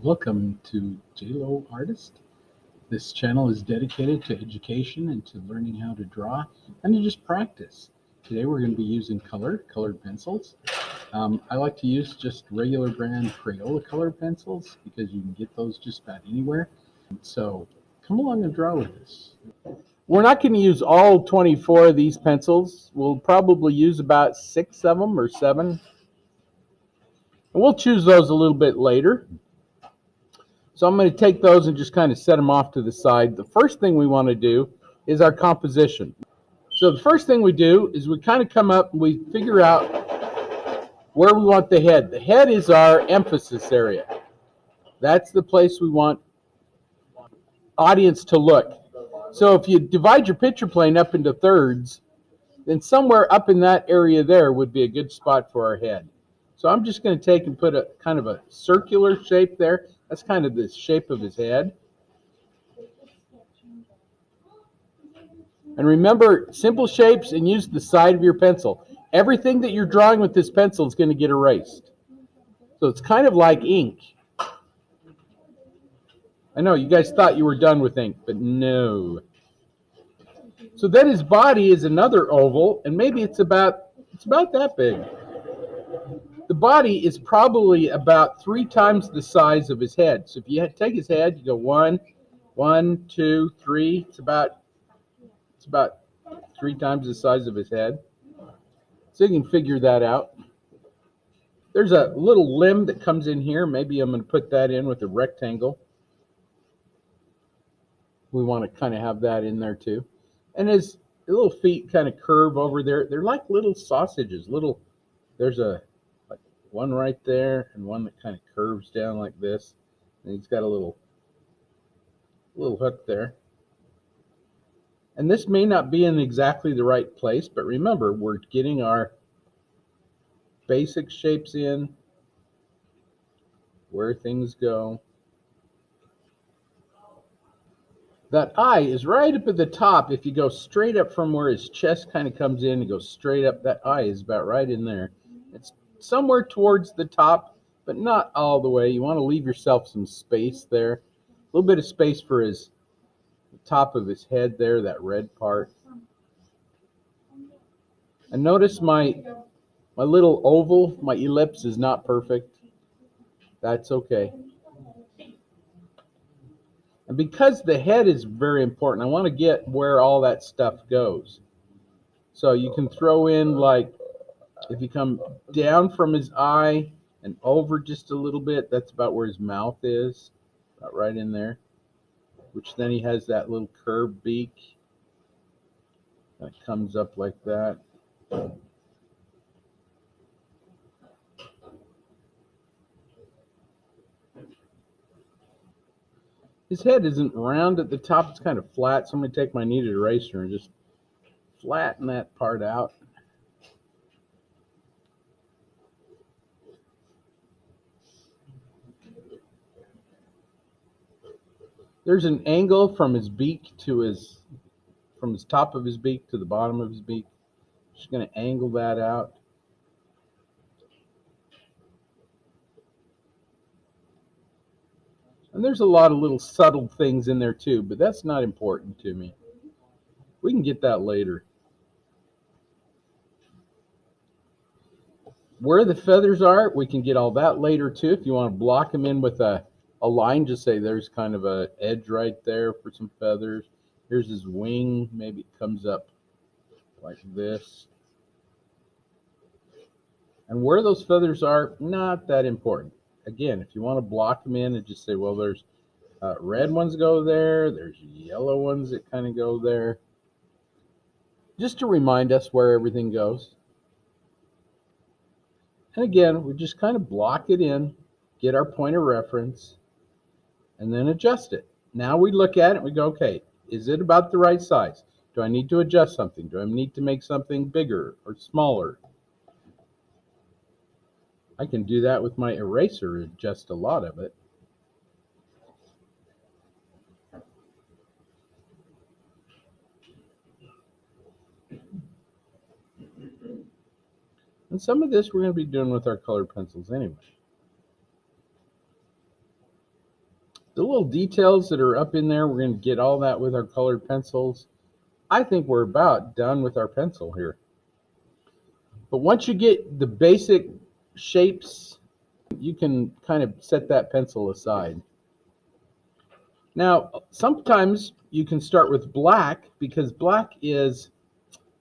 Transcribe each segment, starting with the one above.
Welcome to J Lowe Artist. This channel is dedicated to education and to learning how to draw and to just practice. Today we're going to be using colored pencils. I like to use just regular brand Crayola colored pencils because you can get those just about anywhere. So come along and draw with us. We're not going to use all 24 of these pencils. We'll probably use about 6 of them or 7. And we'll choose those a little bit later. So I'm going to take those and just kind of set them off to the side. The first thing we want to do is our composition. So the first thing we do is we kind of come up and we figure out where we want the head. The head is our emphasis area. That's the place we want audience to look. So if you divide your picture plane up into thirds, then somewhere up in that area there would be a good spot for our head. So I'm just going to take and put a kind of a circular shape there. That's kind of the shape of his head. And remember, simple shapes and use the side of your pencil. Everything that you're drawing with this pencil is going to get erased. So it's kind of like ink. I know you guys thought you were done with ink, but no. So then his body is another oval, and maybe it's about that big. The body is probably about 3 times the size of his head. So if you take his head, you go 1, 2, 3. It's about 3 times the size of his head. So you can figure that out. There's a little limb that comes in here. Maybe I'm going to put that in with a rectangle. We want to kind of have that in there too. And his little feet kind of curve over there. They're like little sausages. There's one right there and one that kind of curves down like this. And he's got a little hook there. And this may not be in exactly the right place, but remember, we're getting our basic shapes in, where things go. That eye is right up at the top. If you go straight up from where his chest kind of comes in and go straight up, that eye is about right in there. It's somewhere towards the top, but not all the way. You want to leave yourself some space there. A little bit of space for the top of his head there, that red part. And notice my little oval, my ellipse is not perfect. That's okay. And because the head is very important, I want to get where all that stuff goes. So you can throw in, like, if you come down from his eye and over just a little bit, that's about where his mouth is, about right in there. Which then he has that little curved beak that comes up like that. His head isn't round at the top, it's kind of flat, so I'm going to take my kneaded eraser and just flatten that part out. There's an angle from his beak to from his top of his beak to the bottom of his beak. Just going to angle that out. And there's a lot of little subtle things in there too, but that's not important to me. We can get that later. Where the feathers are, we can get all that later too. If you want to block them in with a line, just say there's kind of an edge right there for some feathers. Here's his wing. Maybe it comes up like this. And where those feathers are, not that important. Again, if you want to block them in and just say, well, there's red ones go there, there's yellow ones that kind of go there. Just to remind us where everything goes. And again, we just kind of block it in, get our point of reference, and then adjust it. Now we look at it and we go, okay, is it about the right size? Do I need to adjust something? Do I need to make something bigger or smaller? I can do that with my eraser, adjust a lot of it. And some of this we're going to be doing with our colored pencils anyway. The little details that are up in there, we're going to get all that with our colored pencils. I think we're about done with our pencil here. But once you get the basic shapes, you can kind of set that pencil aside. Now, sometimes you can start with black because black is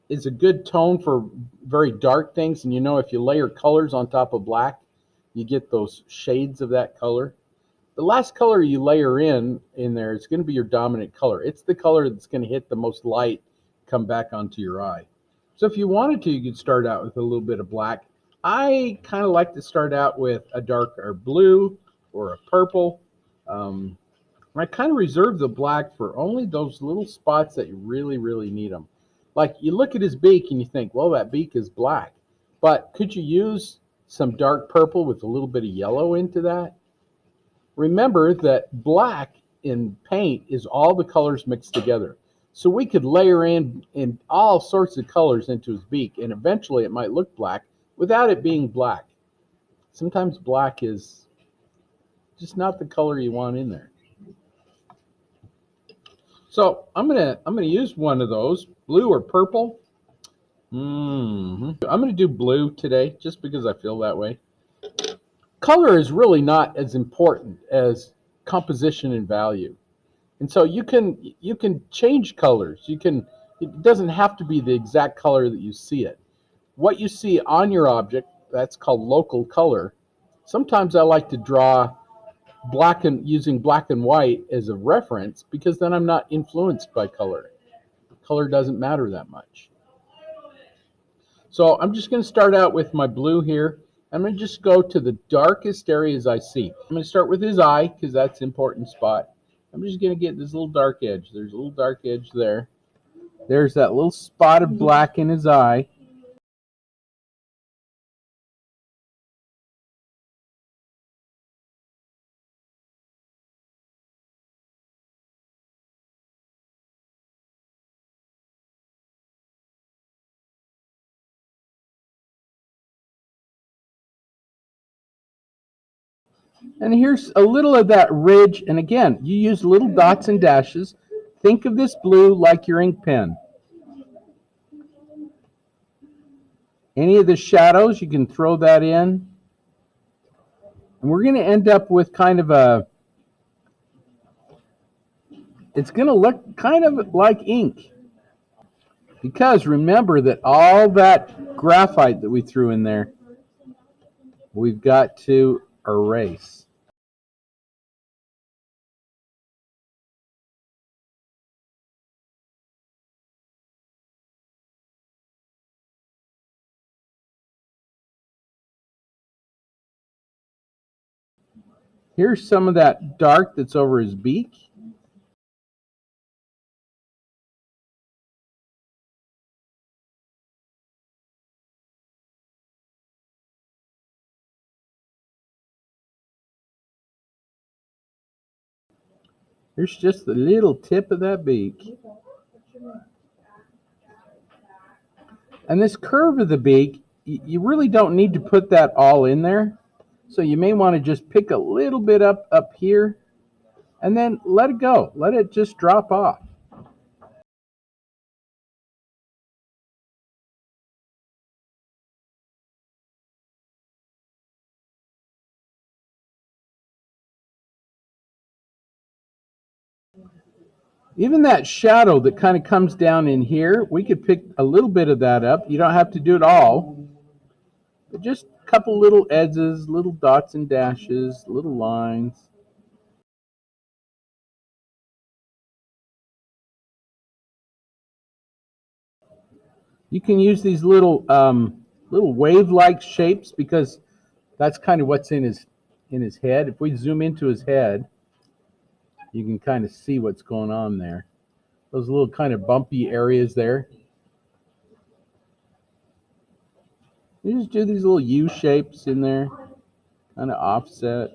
a good tone for very dark things. And you know, if you layer colors on top of black, you get those shades of that color. The last color you layer in there is going to be your dominant color. It's the color that's going to hit the most light, come back onto your eye. So if you wanted to, you could start out with a little bit of black. I kind of like to start out with a darker blue or a purple. I kind of reserve the black for only those little spots that you really, really need them. Like you look at his beak and you think, well, that beak is black. But could you use some dark purple with a little bit of yellow into that? Remember that black in paint is all the colors mixed together. So we could layer in all sorts of colors into his beak, and eventually it might look black without it being black. Sometimes black is just not the color you want in there. So I'm gonna use one of those, blue or purple. I'm gonna do blue today just because I feel that way. Color is really not as important as composition and value. And so you can change colors. It doesn't have to be the exact color that you see it. What you see on your object, that's called local color. Sometimes I like to draw using black and white as a reference because then I'm not influenced by color. Color doesn't matter that much. So I'm just going to start out with my blue here. I'm going to just go to the darkest areas I see. I'm going to start with his eye because that's an important spot. I'm just going to get this little dark edge. There's a little dark edge there. There's that little spot of black in his eye. And here's a little of that ridge. And again, you use little dots and dashes. Think of this blue like your ink pen. Any of the shadows, you can throw that in. And we're going to end up with kind of it's going to look kind of like ink. Because remember that all that graphite that we threw in there, we've got to erase. Here's some of that dark that's over his beak. Here's just the little tip of that beak. And this curve of the beak, you really don't need to put that all in there. So you may want to just pick a little bit up here and then let it go. Let it just drop off. Even that shadow that kind of comes down in here, we could pick a little bit of that up. You don't have to do it all, but just a couple little edges, little dots and dashes, little lines. You can use these little wave-like shapes because that's kind of what's in his head. If we zoom into his head, you can kind of see what's going on there. Those little kind of bumpy areas there. You just do these little U shapes in there, kind of offset.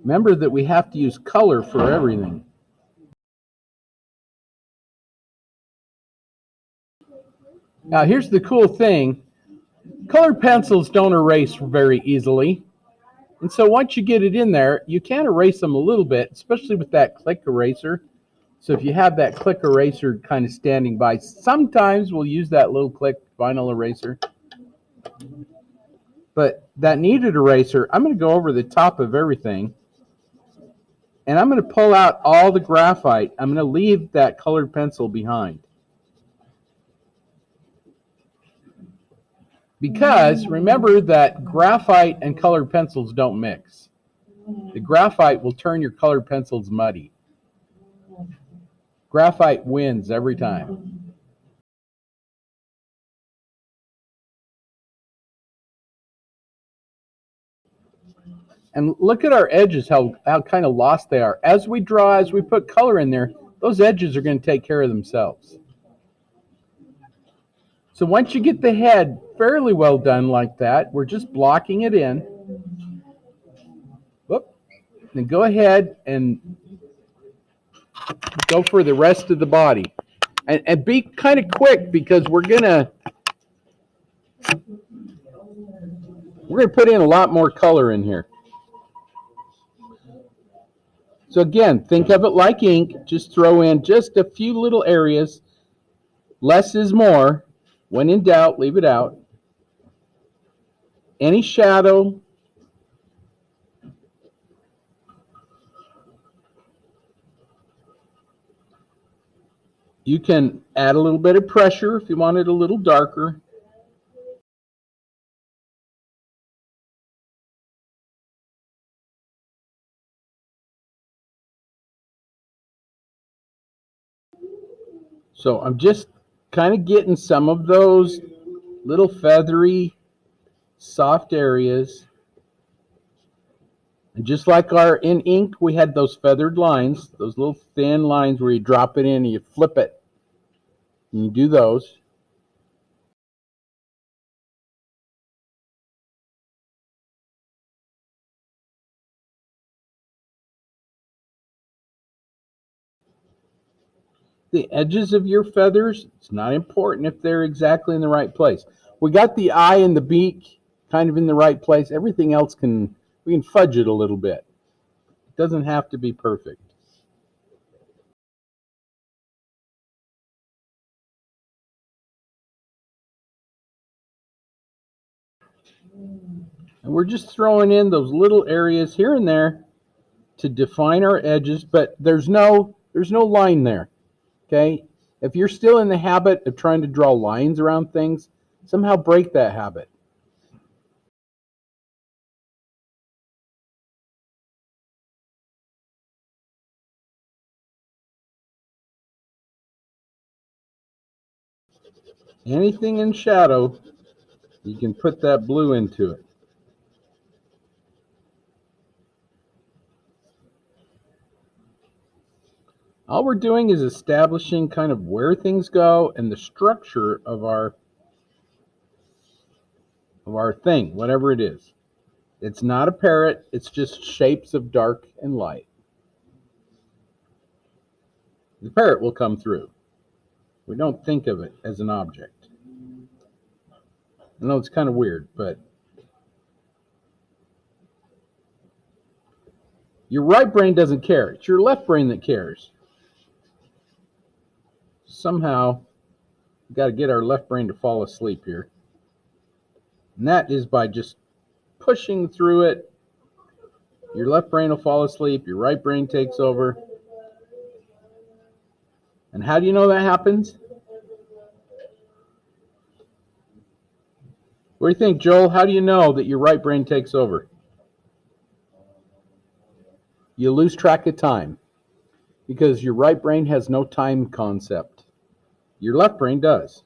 Remember that we have to use color for everything. Now here's the cool thing. Colored pencils don't erase very easily. And so once you get it in there, you can erase them a little bit, especially with that click eraser. So if you have that click eraser kind of standing by, sometimes we'll use that little click vinyl eraser. But that kneaded eraser, I'm going to go over the top of everything. And I'm going to pull out all the graphite. I'm going to leave that colored pencil behind. Because remember that graphite and colored pencils don't mix. The graphite will turn your colored pencils muddy. Graphite wins every time. And look at our edges, how kind of lost they are. As we draw, as we put color in there, those edges are going to take care of themselves. So once you get the head fairly well done like that, we're just blocking it in. Whoop. Then go ahead and go for the rest of the body. And be kind of quick because we're gonna put in a lot more color in here. So again, think of it like ink. Just throw in just a few little areas. Less is more. When in doubt, leave it out. Any shadow. You can add a little bit of pressure if you want it a little darker. So I'm just kind of getting some of those little feathery, soft areas. And just like in ink, we had those feathered lines, those little thin lines where you drop it in and you flip it. And you do those. The edges of your feathers, it's not important if they're exactly in the right place. We got the eye and the beak kind of in the right place. Everything else we can fudge it a little bit. It doesn't have to be perfect. And we're just throwing in those little areas here and there to define our edges, but there's no line there. Okay? If you're still in the habit of trying to draw lines around things, somehow break that habit. Anything in shadow, you can put that blue into it. All we're doing is establishing kind of where things go and the structure of our thing, whatever it is. It's not a parrot, it's just shapes of dark and light. The parrot will come through. We don't think of it as an object. I know it's kind of weird, but your right brain doesn't care. It's your left brain that cares. Somehow, we've got to get our left brain to fall asleep here. And that is by just pushing through it. Your left brain will fall asleep. Your right brain takes over. And how do you know that happens? What do you think, Joel? How do you know that your right brain takes over? You lose track of time because your right brain has no time concept. Your left brain does.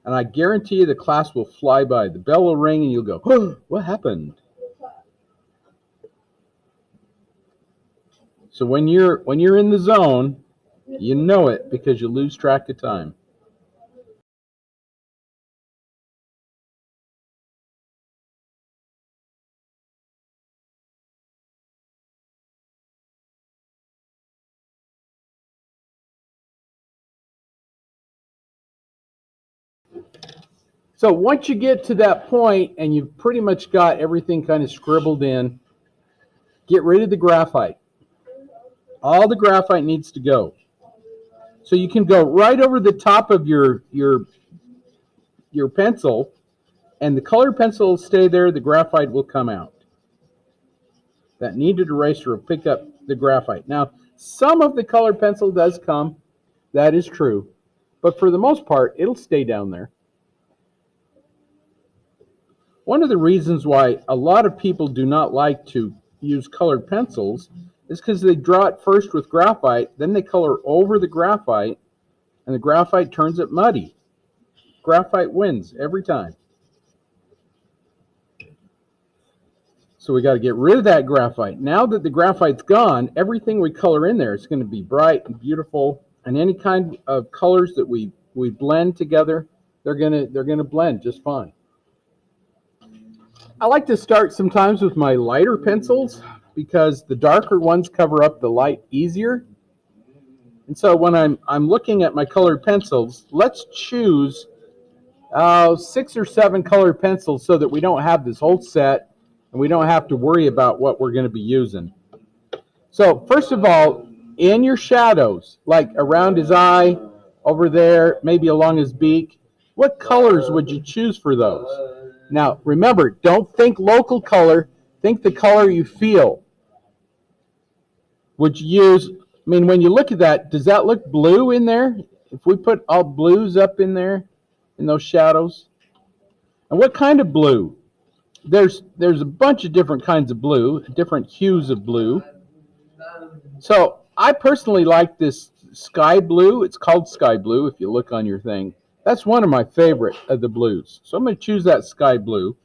And I guarantee you the class will fly by. The bell will ring and you'll go, oh, what happened? So when you're in the zone, you know it because you lose track of time. So once you get to that point and you've pretty much got everything kind of scribbled in, get rid of the graphite. All the graphite needs to go. So you can go right over the top of your pencil, and the colored pencil will stay there, the graphite will come out. That kneaded eraser will pick up the graphite. Now, some of the colored pencil does come, that is true, but for the most part, it'll stay down there. One of the reasons why a lot of people do not like to use colored pencils is because they draw it first with graphite, then they color over the graphite, and the graphite turns it muddy. Graphite wins every time. So we got to get rid of that graphite. Now that the graphite's gone, everything we color in there is going to be bright and beautiful, and any kind of colors that we blend together, they're gonna blend just fine. I like to start sometimes with my lighter pencils because the darker ones cover up the light easier. And so when I'm looking at my colored pencils, let's choose 6 or 7 colored pencils so that we don't have this whole set and we don't have to worry about what we're going to be using. So first of all, in your shadows, like around his eye, over there, maybe along his beak, what colors would you choose for those? Now remember, don't think local color, think the color you feel. Would you use, I mean, when you look at that, does that look blue in there? If we put all blues up in there, in those shadows? And what kind of blue? There's a bunch of different kinds of blue, different hues of blue. So I personally like this sky blue. It's called sky blue if you look on your thing. That's one of my favorite of the blues. So I'm going to choose that sky blue.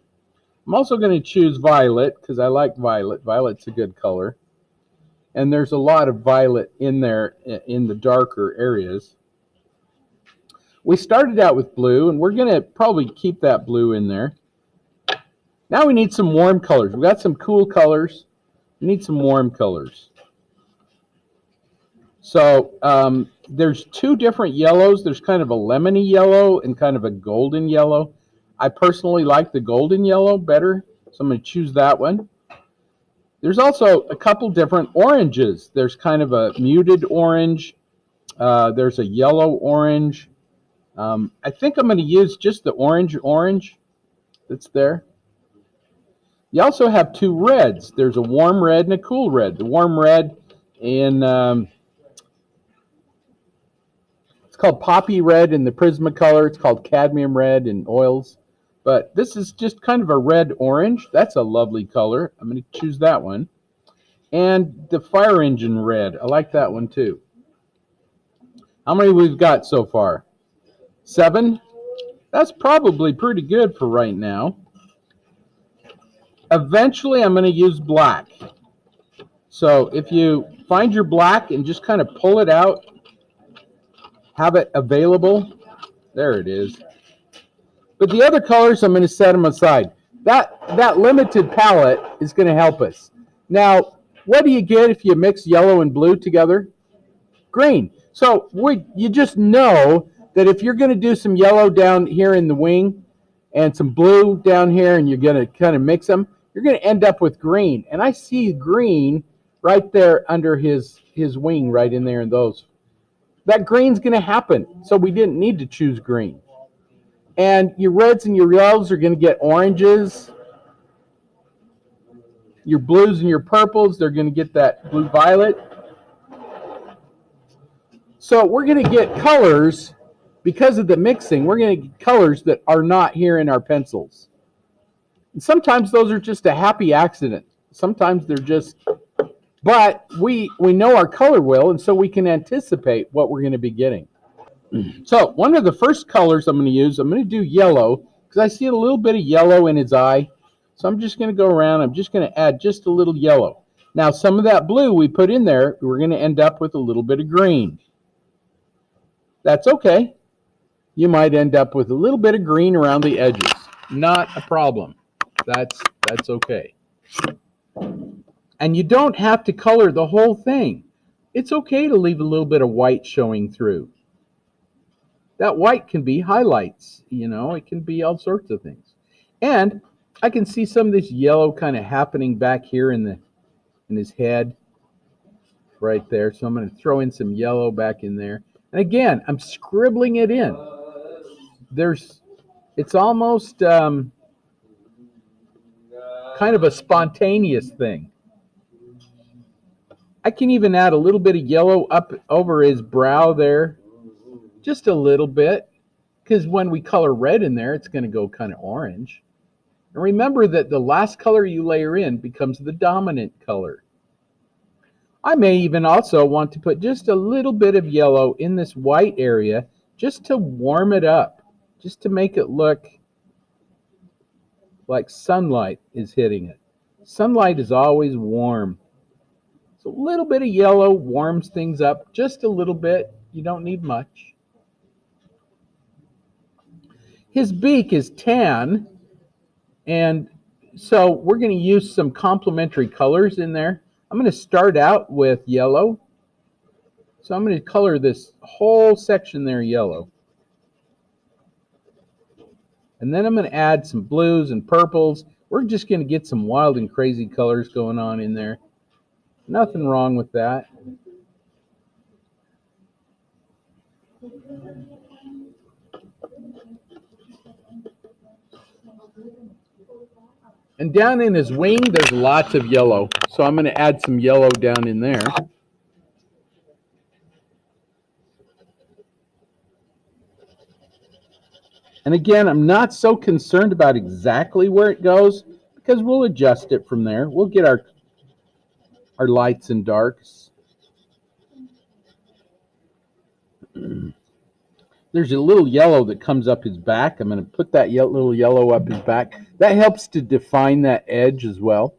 I'm also going to choose violet because I like violet. Violet's a good color. And there's a lot of violet in there in the darker areas. We started out with blue, and we're going to probably keep that blue in there. Now we need some warm colors. We've got some cool colors. We need some warm colors. So there's 2 different yellows. There's kind of a lemony yellow and kind of a golden yellow. I personally like the golden yellow better, so I'm going to choose that one. There's also a couple different oranges. There's kind of a muted orange. There's a yellow orange. I think I'm going to use just the orange that's there. You also have 2 reds. There's a warm red and a cool red. The warm red in it's called poppy red in the Prismacolor. It's called cadmium red in oils. But this is just kind of a red orange. That's a lovely color. I'm going to choose that one. And the fire engine red. I like that one too. How many we've got so far? 7? That's probably pretty good for right now. Eventually, I'm going to use black. So if you find your black and just kind of pull it out, have it available. There it is. But the other colors, I'm going to set them aside. That limited palette is going to help us. Now, what do you get if you mix yellow and blue together? Green. So you just know that if you're going to do some yellow down here in the wing and some blue down here and you're going to kind of mix them, you're going to end up with green. And I see green right there under his wing, right in there in those. That green's going to happen. So we didn't need to choose green. And your reds and your yellows are going to get oranges. Your blues and your purples, they're going to get that blue violet. So we're going to get colors, because of the mixing, we're going to get colors that are not here in our pencils. And sometimes those are just a happy accident. Sometimes they're just, but we know our color wheel, and so we can anticipate what we're going to be getting. So one of the first colors I'm going to use, I'm going to do yellow, because I see a little bit of yellow in his eye. So I'm just going to go around, I'm just going to add just a little yellow. Now some of that blue we put in there, we're going to end up with a little bit of green. That's okay. You might end up with a little bit of green around the edges. Not a problem. That's okay. And you don't have to color the whole thing. It's okay to leave a little bit of white showing through. That white can be highlights, you know, it can be all sorts of things. And I can see some of this yellow kind of happening back here in his head right there. So I'm going to throw in some yellow back in there. And again, I'm scribbling it in. It's almost kind of a spontaneous thing. I can even add a little bit of yellow up over his brow there, just a little bit, because when we color red in there, it's going to go kind of orange. And remember that the last color you layer in becomes the dominant color. I may even also want to put just a little bit of yellow in this white area just to warm it up, just to make it look like sunlight is hitting it. Sunlight is always warm. So a little bit of yellow warms things up just a little bit. You don't need much. His beak is tan, and so we're going to use some complementary colors in there. I'm going to start out with yellow. So I'm going to color this whole section there yellow. And then I'm going to add some blues and purples. We're just going to get some wild and crazy colors going on in there. Nothing wrong with that. And down in his wing, there's lots of yellow. So I'm going to add some yellow down in there. And again, I'm not so concerned about exactly where it goes because we'll adjust it from there. We'll get our lights and darks. There's a little yellow that comes up his back. I'm going to put that little yellow up his back. That helps to define that edge as well.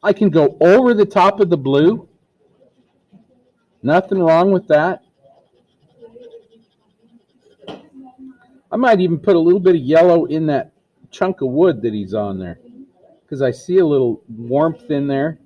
I can go over the top of the blue. Nothing wrong with that. I might even put a little bit of yellow in that chunk of wood that he's on there because I see a little warmth in there.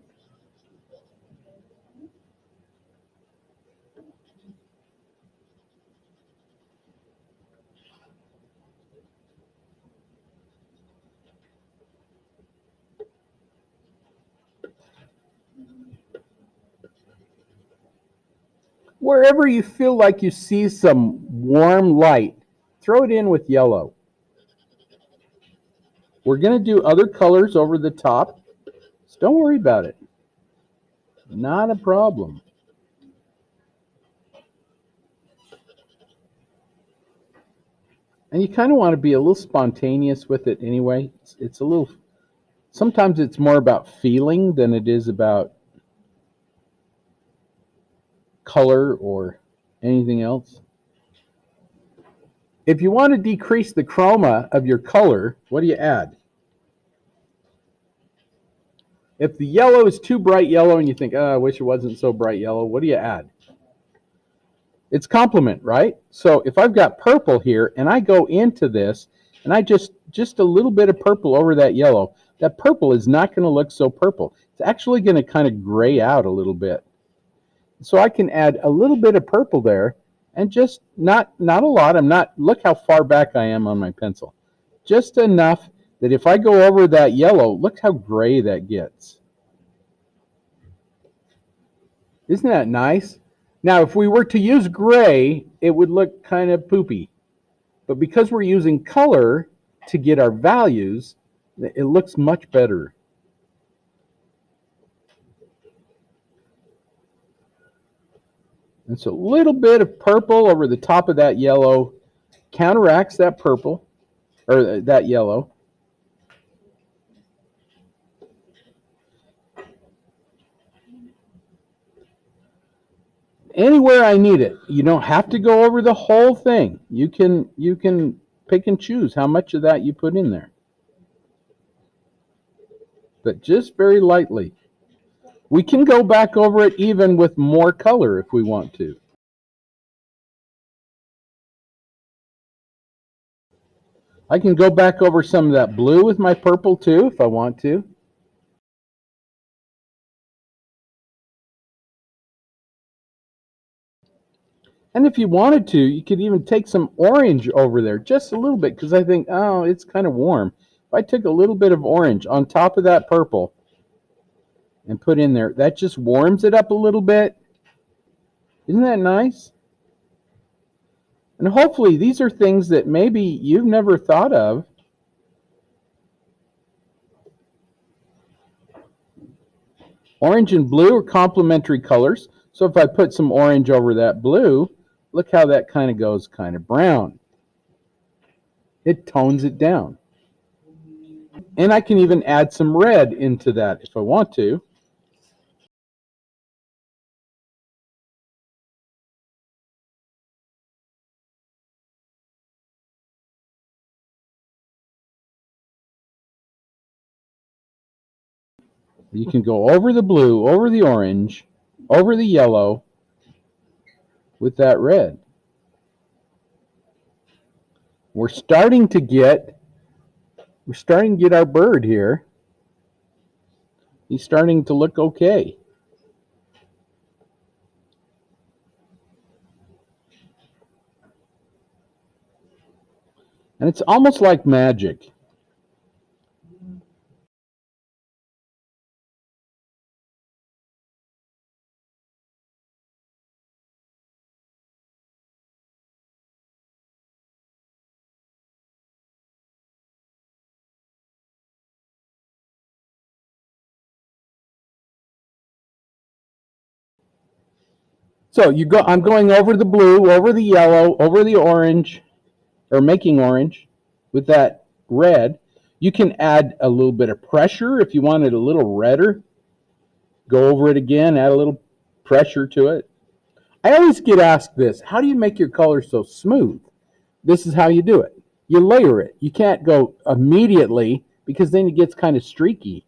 Wherever you feel like you see some warm light, throw it in with yellow. We're going to do other colors over the top, so don't worry about it. Not a problem. And you kind of want to be a little spontaneous with it anyway. It's a little, sometimes it's more about feeling than it is about color or anything else. If you want to decrease the chroma of your color, what do you add? If the yellow is too bright yellow and you think, oh, I wish it wasn't so bright yellow, what do you add? It's complement, right? So if I've got purple here and I go into this and I just a little bit of purple over that yellow, that purple is not going to look so purple. It's actually going to kind of gray out a little bit. So I can add a little bit of purple there and just not a lot. Look how far back I am on my pencil. Just enough that if I go over that yellow, look how gray that gets. Isn't that nice? Now, if we were to use gray, it would look kind of poopy. But because we're using color to get our values, it looks much better. And so a little bit of purple over the top of that yellow counteracts that purple, or that yellow. Anywhere I need it. You don't have to go over the whole thing. You can pick and choose how much of that you put in there. But just very lightly. We can go back over it even with more color if we want to. I can go back over some of that blue with my purple too if I want to. And if you wanted to, you could even take some orange over there, just a little bit, because I think, oh, it's kind of warm. If I took a little bit of orange on top of that purple and put in there, that just warms it up a little bit. Isn't that nice? And hopefully these are things that maybe you've never thought of. Orange and blue are complementary colors. So if I put some orange over that blue, look how that kind of goes kind of brown. It tones it down. And I can even add some red into that if I want to. You can go over the blue, over the orange, over the yellow with that red. We're starting to get our bird here. He's starting to look okay. And it's almost like magic. So I'm going over the blue, over the yellow, over the orange, or making orange with that red. You can add a little bit of pressure if you want it a little redder. Go over it again, add a little pressure to it. I always get asked this, how do you make your color so smooth? This is how you do it. You layer it. You can't go immediately because then it gets kind of streaky.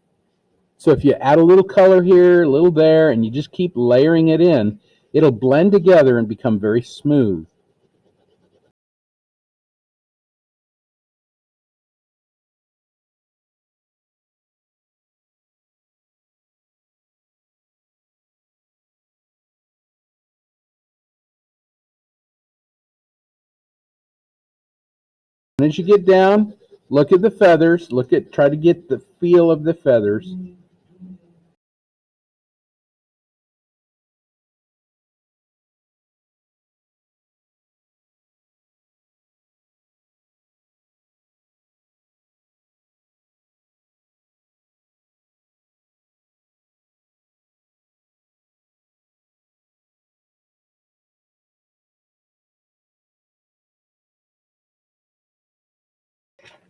So if you add a little color here, a little there, and you just keep layering it in, it'll blend together and become very smooth. And as you get down, look at the feathers. Try to get the feel of the feathers.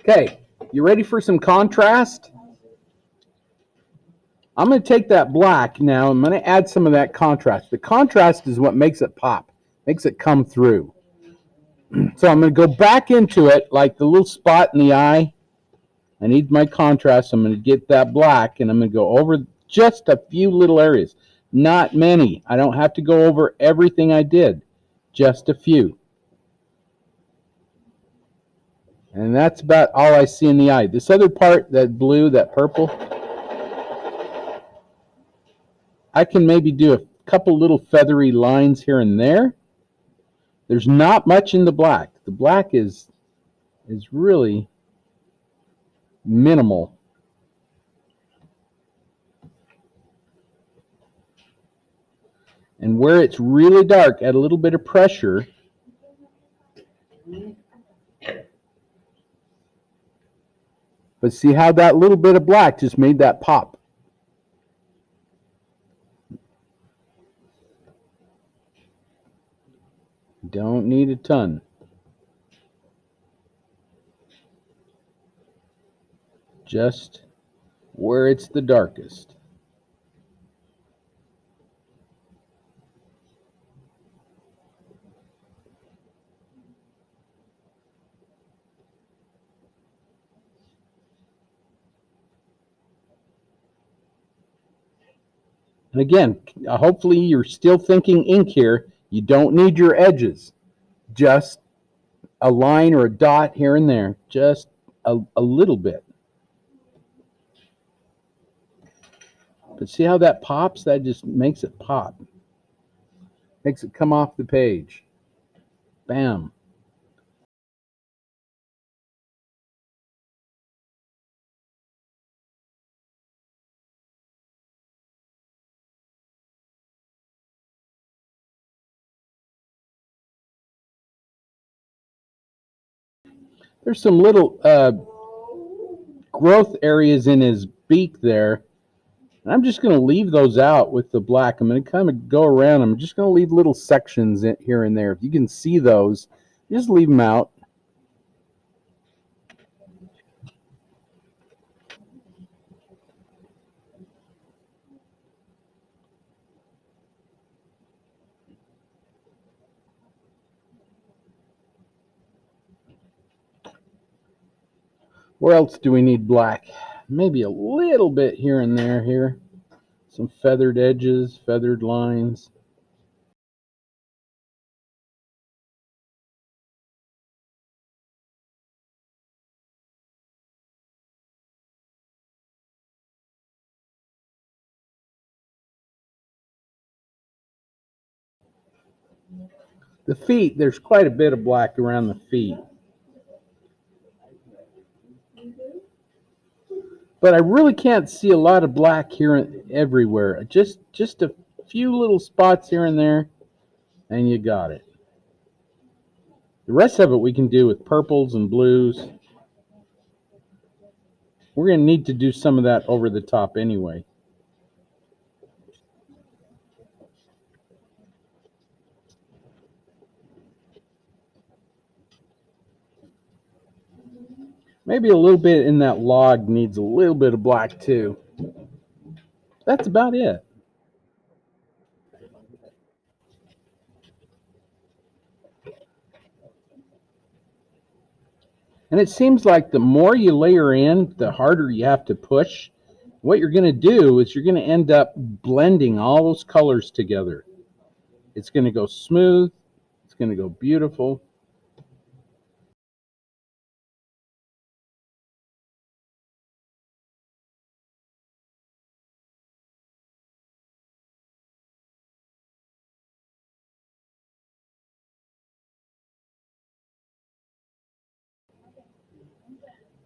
Okay, you ready for some contrast? I'm going to take that black now. I'm going to add some of that contrast. The contrast is what makes it pop, makes it come through. So I'm going to go back into it like the little spot in the eye. I need my contrast. I'm going to get that black, and I'm going to go over just a few little areas. Not many. I don't have to go over everything I did. Just a few. And that's about all I see in the eye. This other part, that blue, that purple, I can maybe do a couple little feathery lines here and there. There's not much in the black. The black is really minimal. And where it's really dark, add a little bit of pressure. But see how that little bit of black just made that pop. Don't need a ton. Just where it's the darkest. And again, hopefully you're still thinking ink here. You don't need your edges. Just a line or a dot here and there. Just a little bit. But see how that pops? That just makes it pop. Makes it come off the page. Bam. There's some little growth areas in his beak there. And I'm just going to leave those out with the black. I'm going to kind of go around. I'm just going to leave little sections here and there. If you can see those, just leave them out. Where else do we need black? Maybe a little bit here and there here. Some feathered edges, feathered lines. The feet, there's quite a bit of black around the feet. But I really can't see a lot of black here everywhere. Just a few little spots here and there, and you got it. The rest of it we can do with purples and blues. We're going to need to do some of that over the top anyway. Maybe a little bit in that log needs a little bit of black too. That's about it. And it seems like the more you layer in, the harder you have to push. What you're going to do is you're going to end up blending all those colors together. It's going to go smooth. It's going to go beautiful.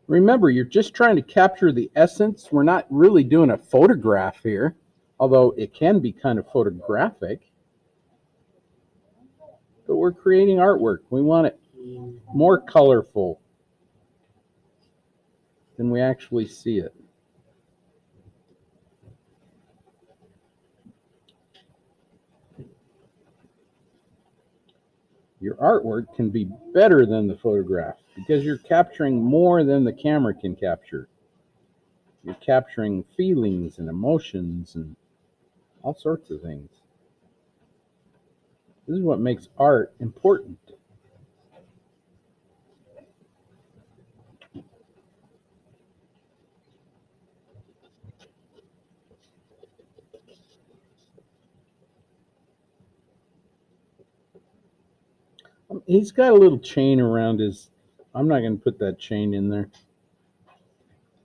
Remember, you're just trying to capture the essence. We're not really doing a photograph here, although it can be kind of photographic. But we're creating artwork. We want it more colorful than we actually see it. Your artwork can be better than the photograph because you're capturing more than the camera can capture. You're capturing feelings and emotions and all sorts of things. This is what makes art important. He's got a little chain around his... I'm not going to put that chain in there.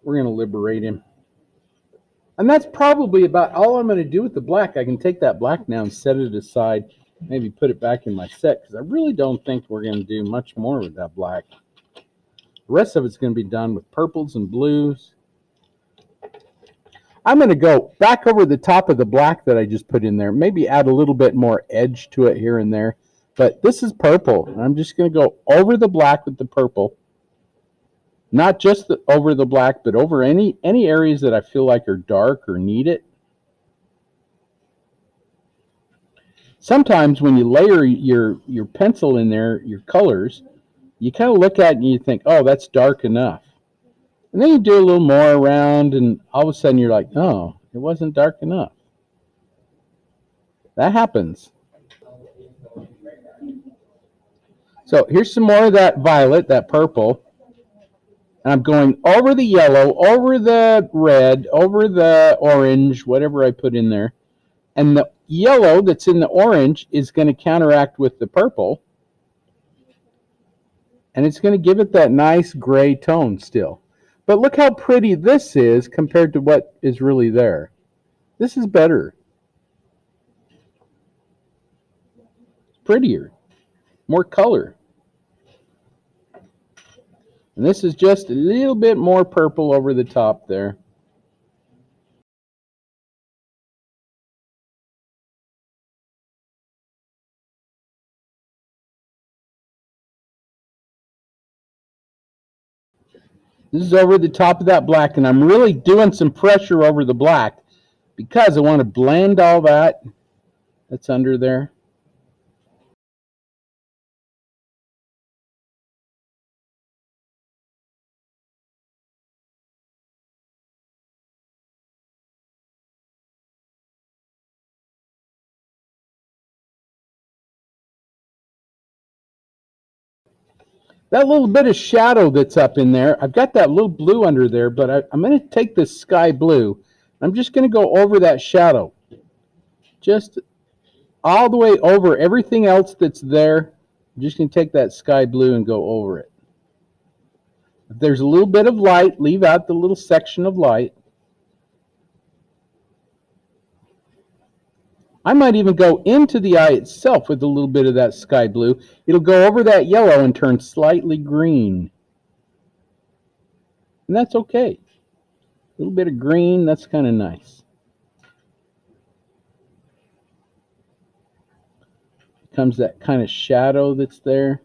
We're going to liberate him. And that's probably about all I'm going to do with the black. I can take that black now and set it aside, maybe put it back in my set, because I really don't think we're going to do much more with that black. The rest of it's going to be done with purples and blues. I'm going to go back over the top of the black that I just put in there, maybe add a little bit more edge to it here and there. But this is purple, and I'm just going to go over the black with the purple. Not just over the black, but over any areas that I feel like are dark or need it. Sometimes when you layer your pencil in there, your colors, you kind of look at it and you think, oh, that's dark enough. And then you do a little more around, and all of a sudden you're like, oh, it wasn't dark enough. That happens. So here's some more of that violet, that purple. And I'm going over the yellow, over the red, over the orange, whatever I put in there. And the yellow that's in the orange is going to counteract with the purple. And it's going to give it that nice gray tone still. But look how pretty this is compared to what is really there. This is better. It's prettier. more color. And this is just a little bit more purple over the top there. This is over the top of that black, and I'm really doing some pressure over the black because I want to blend all that that's under there. That little bit of shadow that's up in there, I've got that little blue under there, but I'm going to take this sky blue. I'm just going to go over that shadow. Just all the way over everything else that's there. I'm just going to take that sky blue and go over it. If there's a little bit of light, leave out the little section of light. I might even go into the eye itself with a little bit of that sky blue. It'll go over that yellow and turn slightly green. And that's okay. A little bit of green, that's kind of nice. Comes that kind of shadow that's there.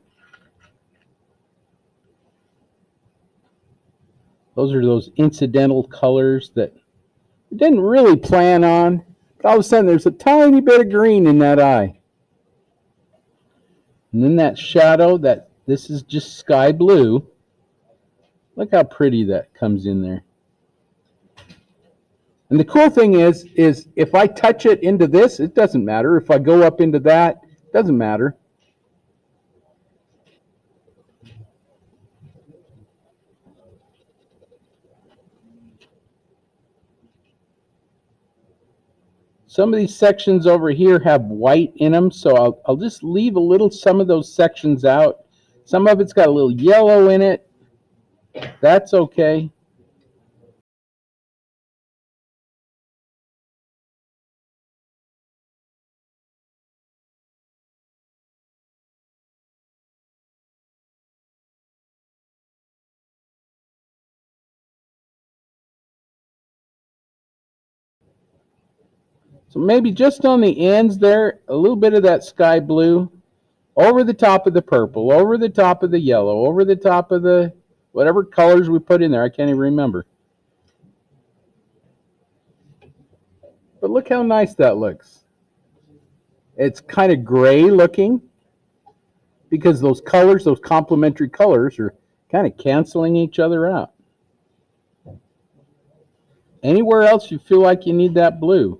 Those are those incidental colors that we didn't really plan on. All of a sudden, there's a tiny bit of green in that eye. And then that shadow, this is just sky blue. Look how pretty that comes in there. And the cool thing is if I touch it into this, it doesn't matter. If I go up into that, it doesn't matter. Some of these sections over here have white in them, so I'll just leave some of those sections out. Some of it's got a little yellow in it. That's okay. So maybe just on the ends there, a little bit of that sky blue over the top of the purple, over the top of the yellow, over the top of the whatever colors we put in there. I can't even remember. But look how nice that looks. It's kind of gray looking because those colors, those complementary colors, are kind of canceling each other out. Anywhere else you feel like you need that blue.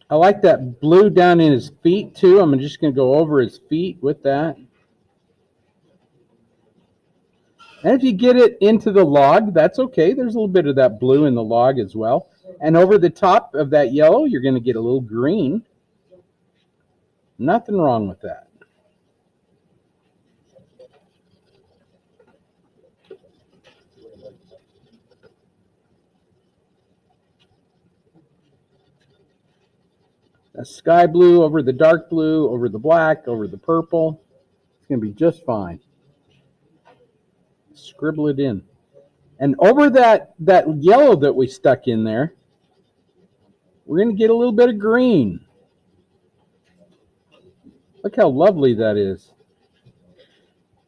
I like that blue down in his feet too. I'm just going to go over his feet with that. And if you get it into the log, that's okay. There's a little bit of that blue in the log as well. And over the top of that yellow, you're going to get a little green. Nothing wrong with that. A sky blue over the dark blue, over the black, over the purple. It's going to be just fine. Scribble it in. And over that yellow that we stuck in there, we're going to get a little bit of green. Look how lovely that is.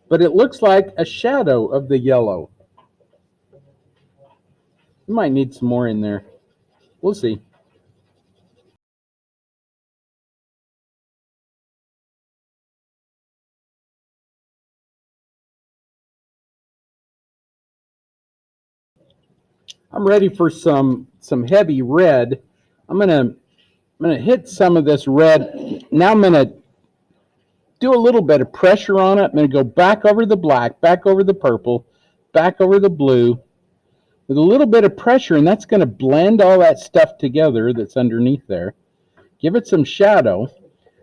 But it looks like a shadow of the yellow. You might need some more in there. We'll see. I'm ready for some heavy red. I'm gonna hit some of this red. Now I'm gonna do a little bit of pressure on it. I'm gonna go back over the black, back over the purple, back over the blue with a little bit of pressure, and that's gonna blend all that stuff together that's underneath there. Give it some shadow,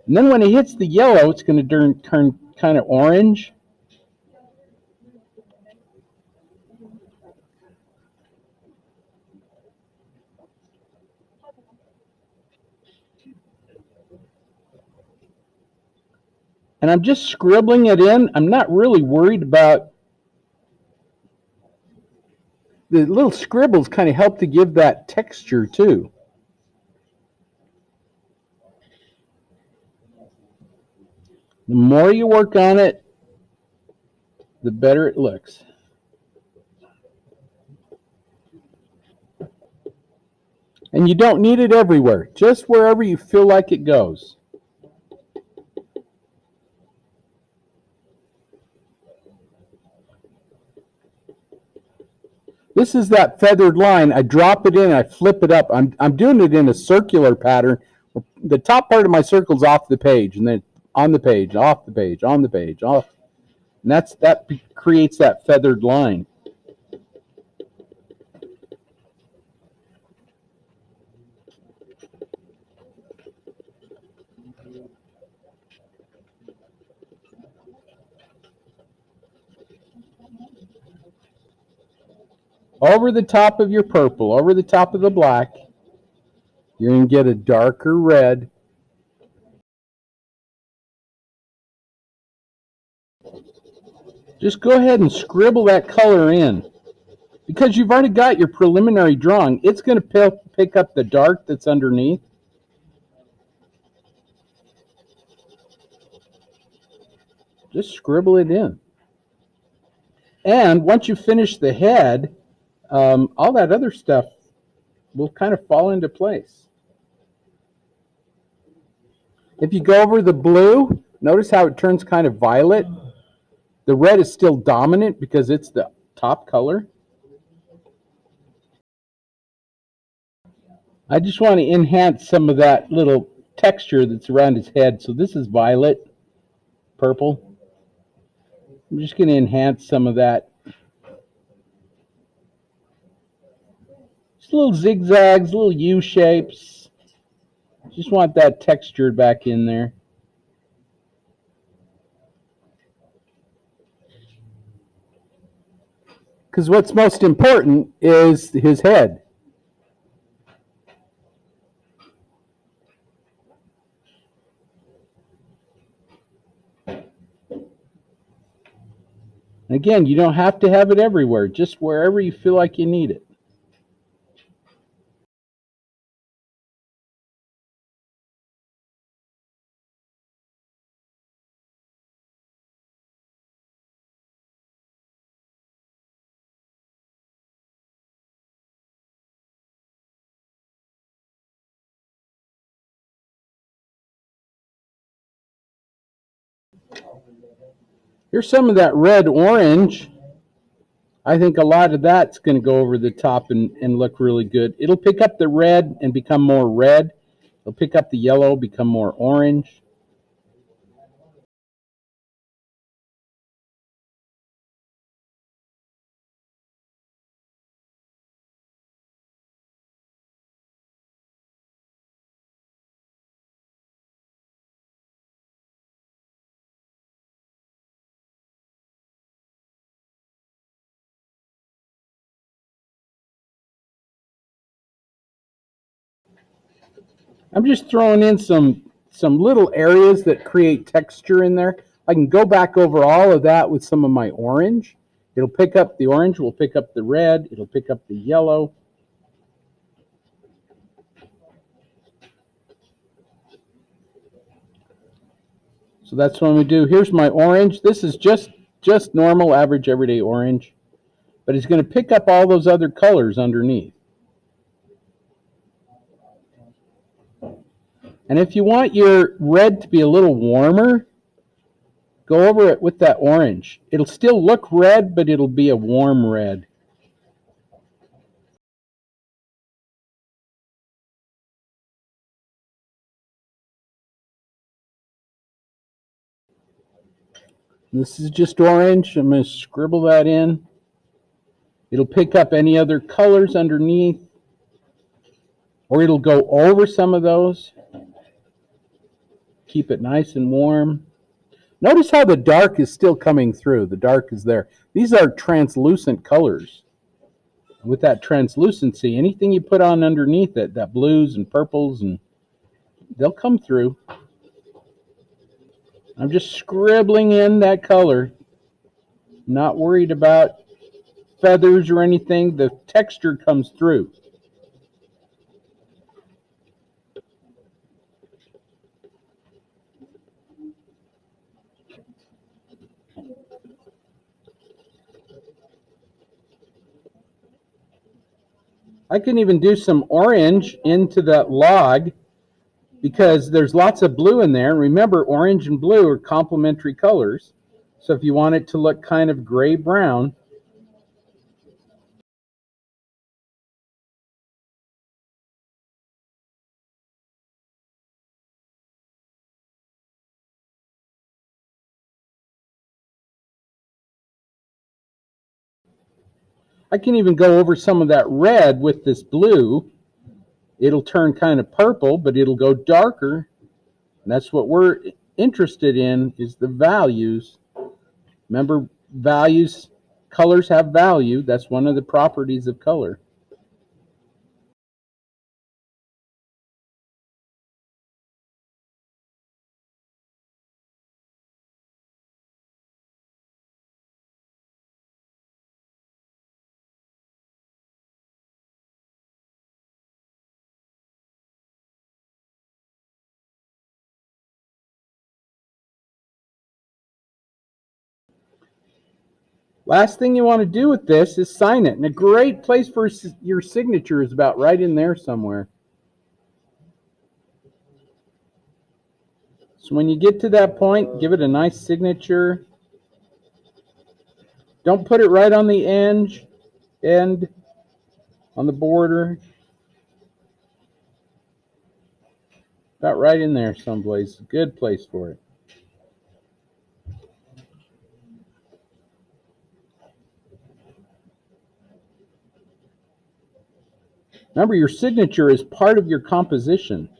and then when it hits the yellow, it's gonna turn kind of orange. And I'm just scribbling it in. I'm not really worried about the little scribbles. Kind of help to give that texture too. The more you work on it, the better it looks. And you don't need it everywhere, just wherever you feel like it goes. This is that feathered line. I drop it in, I flip it up. I'm doing it in a circular pattern. The top part of my circle's off the page, and then on the page, off the page, on the page, off. And that creates that feathered line. Over the top of your purple, over the top of the black, you're going to get a darker red. Just go ahead and scribble that color in. Because you've already got your preliminary drawing, it's going to pick up the dark that's underneath. Just scribble it in. And once you finish the head, all that other stuff will kind of fall into place. If you go over the blue, notice how it turns kind of violet. The red is still dominant because it's the top color. I just want to enhance some of that little texture that's around his head. So this is violet, purple. I'm just going to enhance some of that. Just little zigzags, little U shapes. Just want that texture back in there. Because what's most important is his head. Again, you don't have to have it everywhere, just wherever you feel like you need it. Here's some of that red-orange. I think a lot of that's going to go over the top and look really good. It'll pick up the red and become more red. It'll pick up the yellow, become more orange. I'm just throwing in some little areas that create texture in there. I can go back over all of that with some of my orange. It'll pick up the orange, will pick up the red, it'll pick up the yellow. So that's what I'm going to do. Here's my orange. This is just normal, average, everyday orange. But it's going to pick up all those other colors underneath. And if you want your red to be a little warmer, go over it with that orange. It'll still look red, but it'll be a warm red. This is just orange. I'm going to scribble that in. It'll pick up any other colors underneath, or it'll go over some of those. Keep it nice and warm. Notice how the dark is still coming through. The dark is there. These are translucent colors. With that translucency, anything you put on underneath it, that blues and purples, and they'll come through. I'm just scribbling in that color, not worried about feathers or anything. The texture comes through. I can even do some orange into that log because there's lots of blue in there. Remember, orange and blue are complementary colors. So if you want it to look kind of gray-brown, I can even go over some of that red with this blue. It'll turn kind of purple, but it'll go darker. And that's what we're interested in, is the values. Remember, values, colors have value. That's one of the properties of color. Last thing you want to do with this is sign it. And a great place for your signature is about right in there somewhere. So when you get to that point, give it a nice signature. Don't put it right on the end on the border. About right in there someplace. Good place for it. Remember, your signature is part of your composition.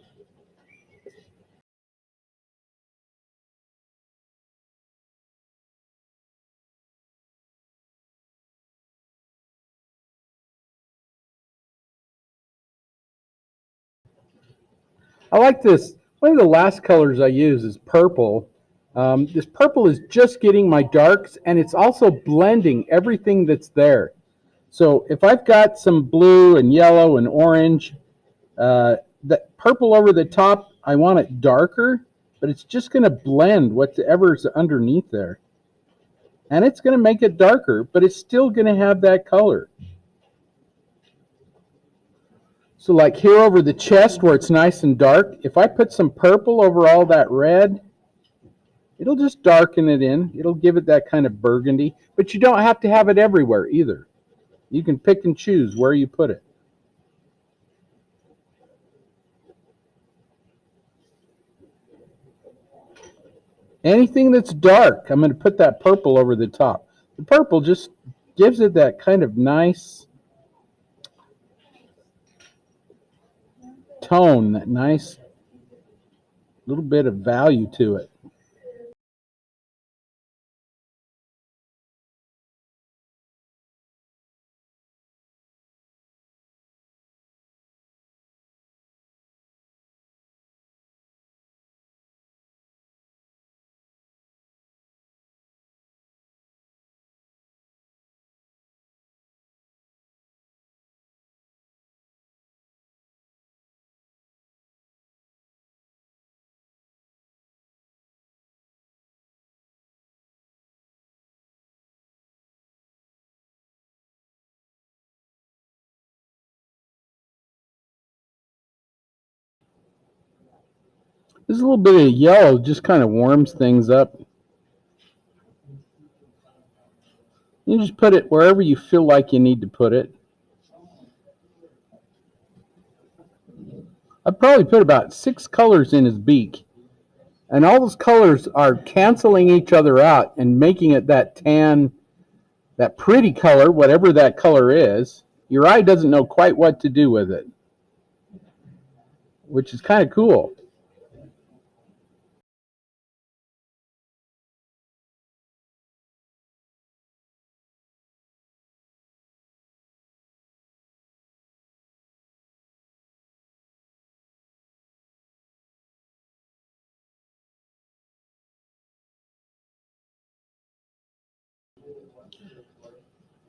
I like this. One of the last colors I use is purple. This purple is just getting my darks, and it's also blending everything that's there. So if I've got some blue and yellow and orange, the purple over the top, I want it darker, but it's just going to blend whatever's underneath there. And it's going to make it darker, but it's still going to have that color. So like here over the chest where it's nice and dark, if I put some purple over all that red, it'll just darken it in. It'll give it that kind of burgundy, but you don't have to have it everywhere either. You can pick and choose where you put it. Anything that's dark, I'm going to put that purple over the top. The purple just gives it that kind of nice tone, that nice little bit of value to it. There's a little bit of yellow, just kind of warms things up. You just put it wherever you feel like you need to put it. I'd probably put about 6 colors in his beak. And all those colors are canceling each other out and making it that tan, that pretty color, whatever that color is. Your eye doesn't know quite what to do with it, which is kind of cool.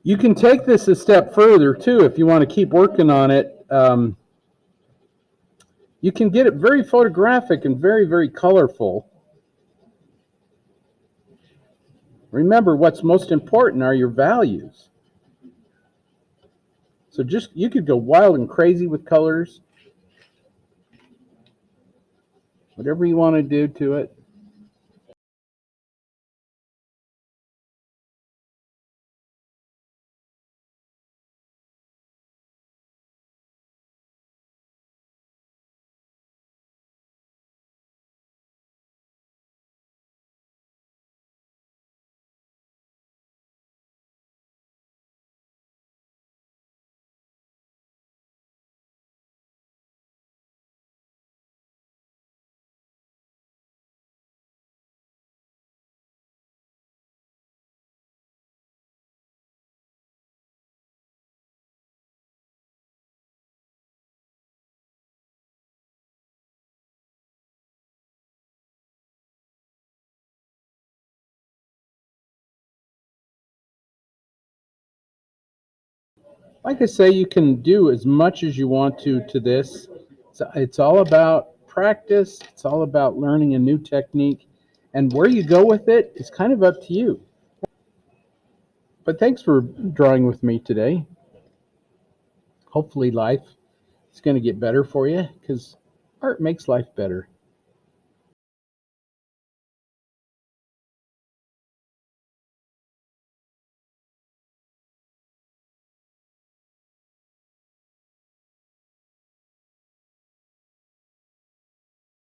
You can take this a step further too if you want to keep working on it. You can get it very photographic and very, very colorful. Remember, what's most important are your values. So just, you could go wild and crazy with colors. Whatever you want to do to it. Like I say, you can do as much as you want to this. It's all about practice. It's all about learning a new technique. And where you go with it is kind of up to you. But thanks for drawing with me today. Hopefully life is going to get better for you, because art makes life better.